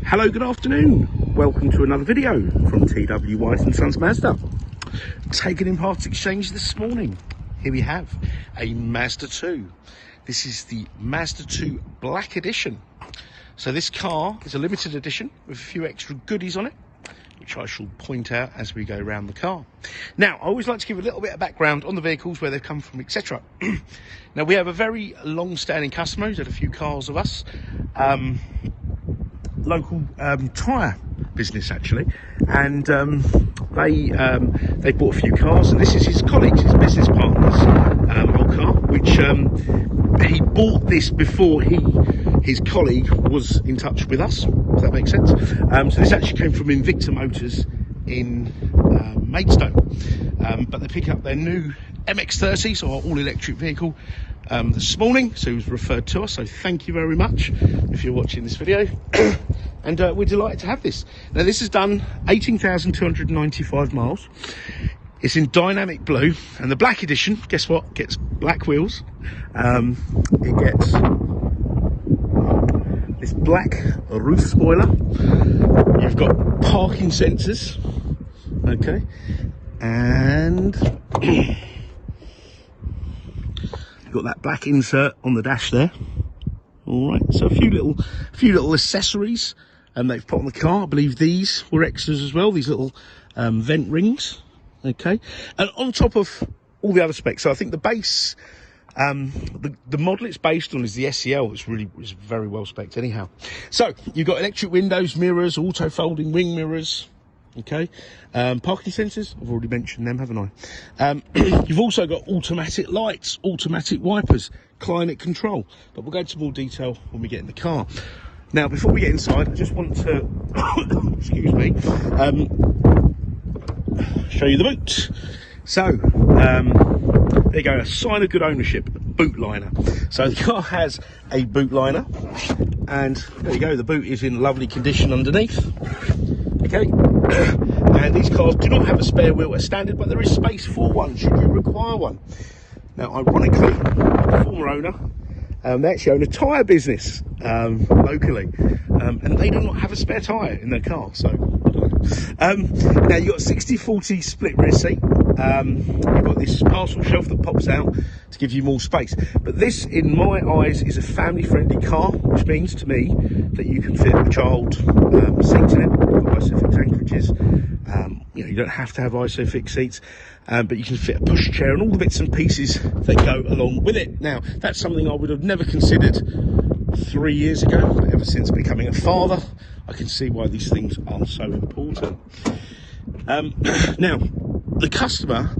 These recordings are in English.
Hello, good afternoon. Welcome to another video from TW White & Sons Mazda. Taken in part exchange this morning. Here we have a Mazda 2. This is the Mazda 2 Black Edition. So this car is a limited edition with a few extra goodies on it, which I shall point out as we go around the car. Now, I always like to give a little bit of background on the vehicles, where they've come from, etc. Now, we have a very long-standing customer who's had a few cars of us. Local tyre business, actually, and they bought a few cars, and this is his colleagues, his business partners' old car, which he bought this before his colleague was in touch with us, if that makes sense. So this actually came from Invicta Motors in Maidstone, but they pick up their new MX-30, so our all-electric vehicle, this morning. So he was referred to us, so thank you very much if you're watching this video. And we're delighted to have this. Now, this has done 18,295 miles. It's in dynamic blue, and the Black Edition, guess what, gets black wheels. It gets this black roof spoiler. You've got parking sensors, okay, and you've got that black insert on the dash there. All right, so a few little accessories they've put on the car. I believe these were extras as well, these little vent rings, okay, and on top of all the other specs. So I think the base, the model it's based on is the SEL. It's very well spec'd anyhow. So you've got electric windows, mirrors, auto folding wing mirrors, okay, parking sensors, I've already mentioned them, haven't I? You've also got automatic lights, automatic wipers, climate control, but we'll go into more detail when we get in the car. Now, before we get inside, I just want to excuse me, show you the boot. So there you go, a sign of good ownership, boot liner. So the car has a boot liner, and there you go, the boot is in lovely condition underneath, okay. And these cars do not have a spare wheel as standard, but there is space for one should you require one. Now, ironically, the former owner, they actually own a tyre business locally, and they do not have a spare tyre in their car, so I don't know. Now, you've got a 60-40 split rear seat. You've got this parcel shelf that pops out to give you more space. But this, in my eyes, is a family-friendly car, which means to me that you can fit a child seat in it. You've got ISOFIX anchorages. You know, you don't have to have ISOFIX seats, but you can fit a push chair and all the bits and pieces that go along with it. Now, that's something I would have never considered 3 years ago, but ever since becoming a father, I can see why these things are so important. Now, the customer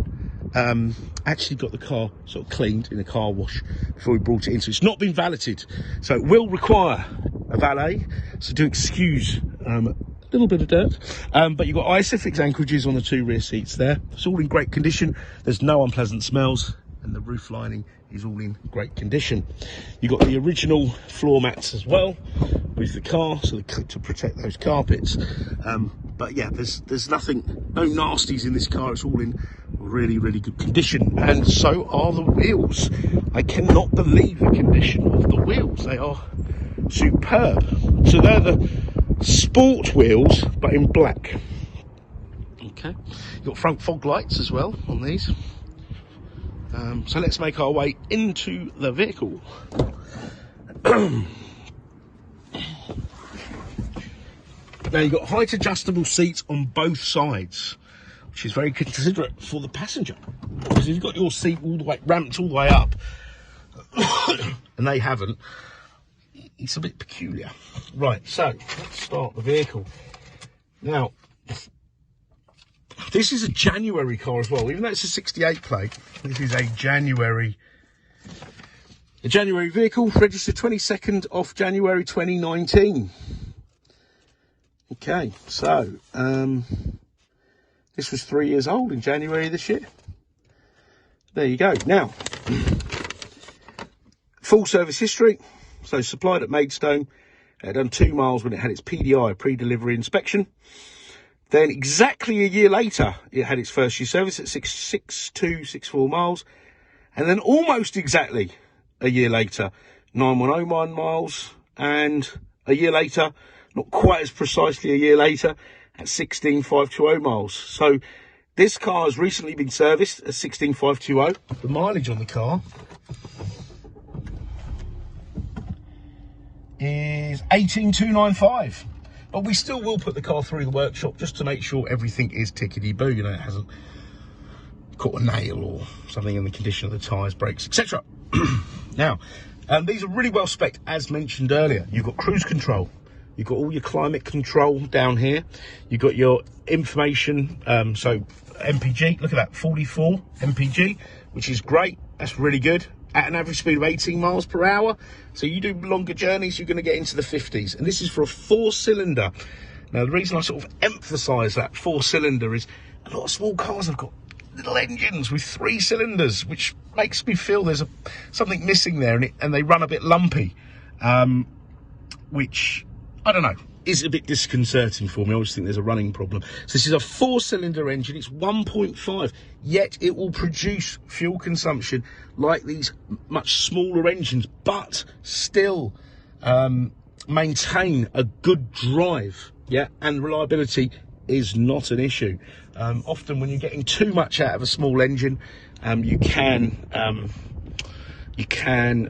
actually got the car sort of cleaned in a car wash before we brought it in, so it's not been valeted, so it will require a valet, so do excuse a little bit of dirt, but you've got ISOFIX anchorages on the two rear seats there. It's all in great condition, there's no unpleasant smells, and the roof lining is all in great condition. You've got the original floor mats as well with the car, so to protect those carpets. But yeah, there's nothing, no nasties in this car. It's all in really good condition, and so are the wheels. I cannot believe the condition of the wheels. They are superb. So they're the sport wheels, but in black. Okay, you've got front fog lights as well on these. So let's make our way into the vehicle. Now, you've got height adjustable seats on both sides, which is very considerate for the passenger, because if you've got your seat all the way ramped all the way up and they haven't, it's a bit peculiar. Right, so let's start the vehicle. Now, this is a January car as well, even though it's a 68 plate. This is a January vehicle, registered 22nd of January 2019. Okay, so this was 3 years old in January this year. There you go. Now, full service history. So supplied at Maidstone. It had done 2 miles when it had its PDI, pre-delivery inspection. Then exactly a year later, it had its first year service at 64 miles. And then almost exactly a year later, 9101 miles. And a year later, not quite as precisely a year later, at 16,520 miles. So this car has recently been serviced at 16,520. The mileage on the car is 18,295. But we still will put the car through the workshop just to make sure everything is tickety-boo. You know, it hasn't caught a nail or something in the condition of the tyres, brakes, etc. Now, these are really well spec'd, as mentioned earlier. You've got cruise control. You've got all your climate control down here. You've got your information, so MPG, look at that, 44 MPG, which is great. That's really good. At an average speed of 18 miles per hour. So you do longer journeys, you're going to get into the 50s. And this is for a 4-cylinder. Now, the reason I sort of emphasise that 4-cylinder is a lot of small cars have got little engines with 3 cylinders, which makes me feel there's something missing there, and they run a bit lumpy, which, I don't know, is a bit disconcerting for me. I always think there's a running problem. So this is a 4-cylinder engine. It's 1.5, yet it will produce fuel consumption like these much smaller engines, but still maintain a good drive. Yeah, and reliability is not an issue. Often when you're getting too much out of a small engine, you can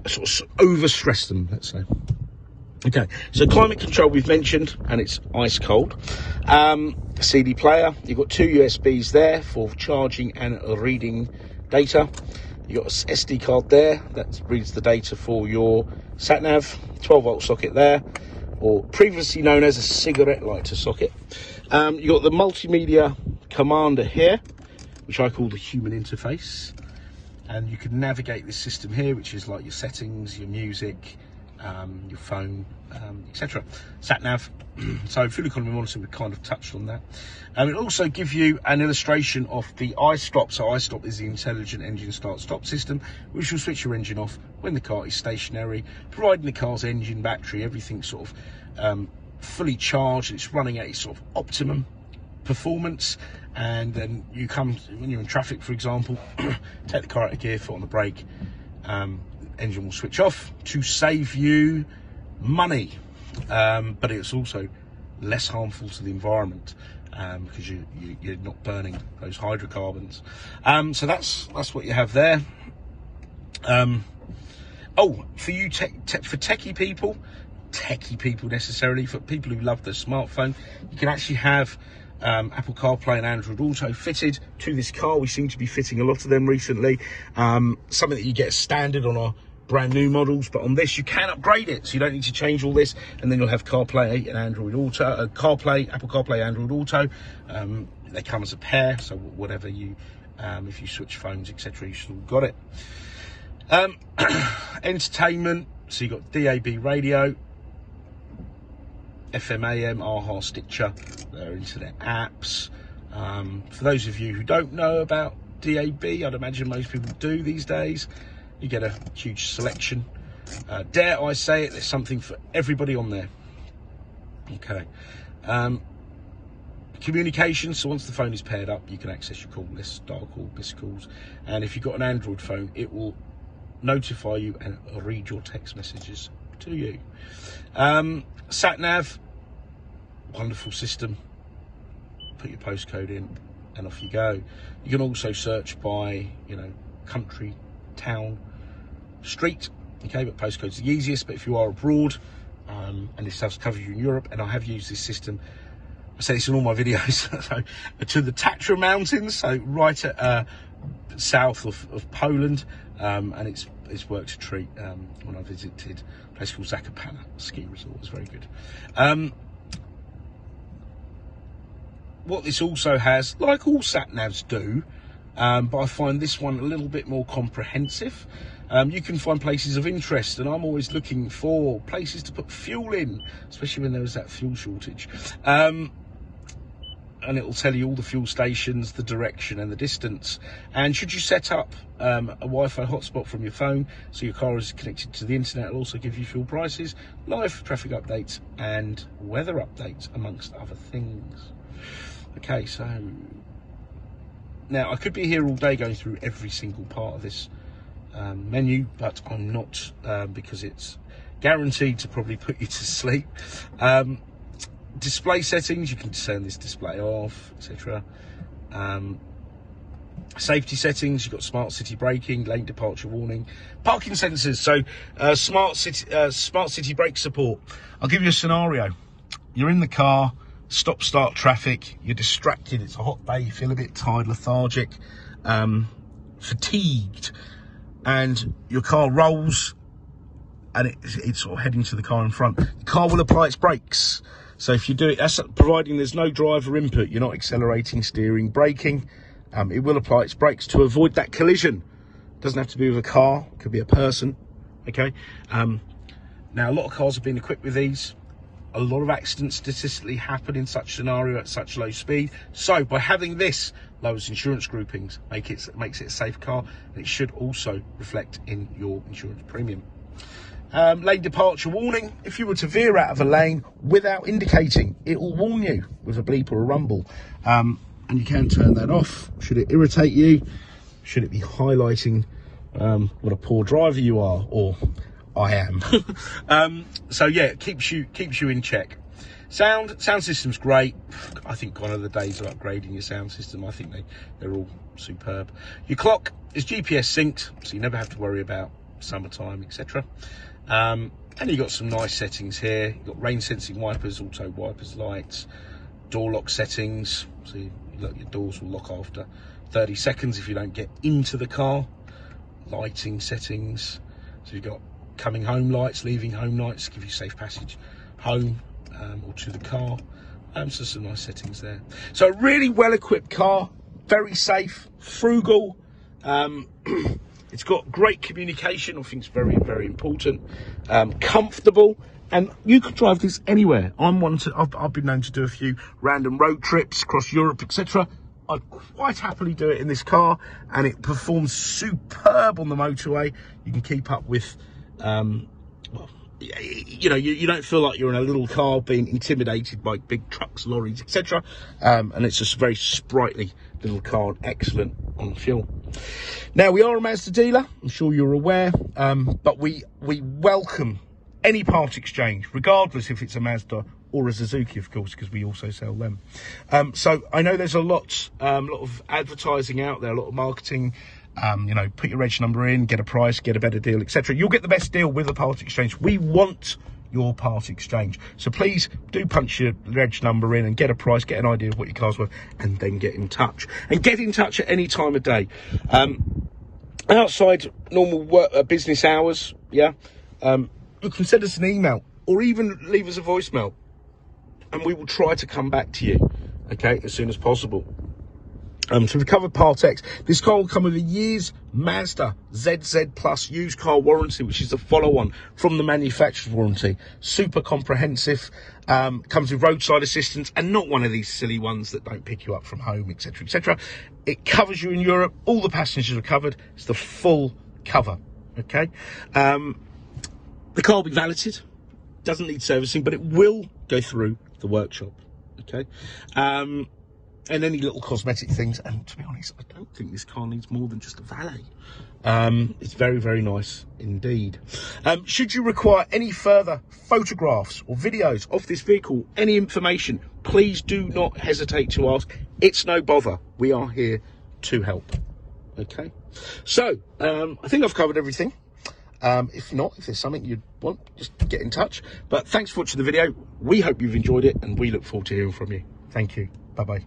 sort of overstress them, let's say. Okay, so climate control we've mentioned, and it's ice cold. CD player, you've got 2 USBs there for charging and reading data. You've got an SD card there that reads the data for your sat nav. 12-volt socket there, or previously known as a cigarette lighter socket. You've got the multimedia commander here, which I call the human interface, and you can navigate this system here, which is like your settings, your music, your phone, etc. Sat nav. So fuel economy monitoring, we kind of touched on that. It'll also give you an illustration of the iStop. So iStop is the intelligent engine start-stop system, which will switch your engine off when the car is stationary, providing the car's engine, battery, everything sort of fully charged. It's running at its sort of optimum performance. And then you come, when you're in traffic, for example, take the car out of gear, foot on the brake, engine will switch off to save you money, but it's also less harmful to the environment because you're not burning those hydrocarbons. So that's what you have there. Oh, for you for techie people necessarily, for people who love the smartphone, you can actually have Apple Carplay and Android Auto fitted to this car. We seem to be fitting a lot of them recently. Something that you get standard on our brand new models, but on this you can upgrade it, so you don't need to change all this, and then you'll have CarPlay and Android Auto, Apple CarPlay, Android Auto. They come as a pair, so whatever you, if you switch phones, etc., you still got it. Entertainment, so you got DAB radio, FM, AM, AHA, Stitcher, their internet apps. For those of you who don't know about DAB, I'd imagine most people do these days. You get a huge selection. Dare I say it, there's something for everybody on there. Okay. Communication, so once the phone is paired up, you can access your call list, dial call, missed calls. And if you've got an Android phone, it will notify you and read your text messages to you. Sat nav, wonderful system. Put your postcode in and off you go. You can also search by, country, town, street. Okay, but postcode's the easiest. But if you are abroad, and this does cover you in Europe, and I have used this system, I say this in all my videos, so to the Tatra Mountains, so right at south of Poland, and it's worked a treat. When I visited a place called Zakopane ski resort, it was very good. What this also has, like all sat navs do, but I find this one a little bit more comprehensive. You can find places of interest, and I'm always looking for places to put fuel in, especially when there was that fuel shortage. And it will tell you all the fuel stations, the direction and the distance. And should you set up a Wi-Fi hotspot from your phone so your car is connected to the internet, it'll also give you fuel prices, live traffic updates and weather updates, amongst other things. Okay, so now I could be here all day going through every single part of this menu, but I'm not, because it's guaranteed to probably put you to sleep. Display settings, you can turn this display off, etc. Safety settings, you've got smart city braking, lane departure warning, parking sensors. So smart city brake support. I'll give you a scenario. You're in the car, stop start traffic, you're distracted, it's a hot day, you feel a bit tired, lethargic, fatigued, and your car rolls and it's sort of heading to the car in front. The car will apply its brakes. So if you do it, that's providing there's no driver input, you're not accelerating, steering, braking, it will apply its brakes to avoid that collision. Doesn't have to be with a car, it could be a person, okay? Now, a lot of cars have been equipped with these. A lot of accidents statistically happen in such scenario at such low speed. So by having this, lowers insurance groupings, makes it a safe car, and it should also reflect in your insurance premium. Lane departure warning. If you were to veer out of a lane without indicating, it will warn you with a bleep or a rumble. And you can turn that off. Should it irritate you? Should it be highlighting what a poor driver you are, or I am? So yeah, it keeps you in check. Sound system's great. I think gone are the days of upgrading your sound system. I think they're all superb. Your clock is GPS synced, so you never have to worry about summertime, etc. And you've got some nice settings here. You've got rain sensing wipers, auto wipers lights, door lock settings, so your doors will lock after 30 seconds if you don't get into the car. Lighting settings, so you've got coming home lights, leaving home lights, give you safe passage home or to the car. So some nice settings there. So a really well equipped car, very safe, frugal. It's got great communication. I think it's very, very important. Comfortable, and you could drive this anywhere. I've been known to do a few random road trips across Europe, etc. I'd quite happily do it in this car, and it performs superb on the motorway. You can keep up with, you know, you don't feel like you're in a little car being intimidated by big trucks, lorries, etc. And it's just a very sprightly little car, and excellent on fuel. Now, we are a Mazda dealer, I'm sure you're aware, but we welcome any part exchange, regardless if it's a Mazda or a Suzuki, of course, because we also sell them. So I know there's a lot of advertising out there, a lot of marketing. You know, put your reg number in, get a price, get a better deal, etc. You'll get the best deal with a part exchange. We want your part exchange. So please do punch your reg number in and get a price, get an idea of what your car's worth, and then get in touch. And get in touch at any time of day. Outside normal work, business hours, yeah, you can send us an email or even leave us a voicemail, and we will try to come back to you, okay, as soon as possible. So we covered Part X. This car will come with a year's Mazda ZZ Plus used car warranty, which is the follow-on from the manufacturer's warranty. Super comprehensive, comes with roadside assistance, and not one of these silly ones that don't pick you up from home, etc, etc. It covers you in Europe. All the passengers are covered. It's the full cover, okay? The car will be valeted. Doesn't need servicing, but it will go through the workshop, okay? And any little cosmetic things, and to be honest, I don't think this car needs more than just a valet. It's very, very nice indeed. Should you require any further photographs or videos of this vehicle, any information, please do not hesitate to ask. It's no bother. We are here to help. Okay, so I think I've covered everything. If not, if there's something you'd want, just get in touch. But thanks for watching the video. We hope you've enjoyed it, and we look forward to hearing from you. Thank you. Bye-bye.